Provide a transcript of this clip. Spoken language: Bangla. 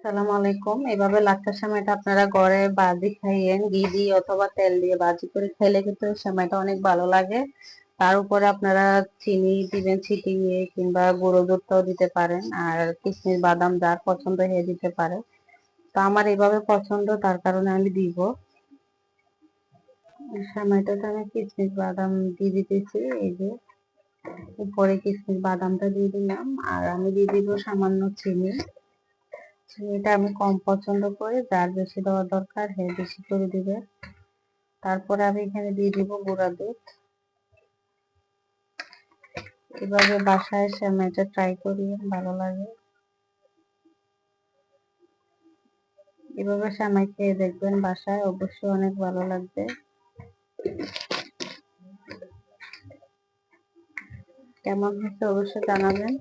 সালামু আলাইকুম। এভাবে লাচ্ছার সেমাইটা আপনারা ঘরে ভাজি খাইয়েন, ঘি দিয়ে অথবা তেল দিয়ে ভাজি করে খাইলে কিন্তু সেমাইটা অনেক ভালো লাগে। তার উপরে আপনারা চিনি দিবেন ছিটিয়ে, কিংবা গুঁড়ো দুধটাও দিতে পারেন। আর কিশমিশ বাদাম যার পছন্দ সে দিতে পারে। তো আমার এভাবে পছন্দ, তার কারণে আমি দিব। সেমাইটাতে আমি কিশমিশ বাদাম দিয়ে দিতেছি। এই যে উপরে কিশমিশ বাদামটা দিয়ে দিলাম, আর আমি দিয়ে দিব সামান্য চিনি। চিনিটা আমি কম পছন্দ করি, যার বেশি দেওয়া দরকার সে বেশি করে দিবে। তারপরে আমি এখানে দিয়ে দিব গুঁড়া দুধ। এভাবে বাসায় সেমাইটা ট্রাই করি, ভালো লাগে। এভাবে সেমাই খেয়ে দেখবেন বাসায়, অবশ্যই অনেক ভালো লাগবে। কেমন হয়েছে অবশ্যই জানাবেন।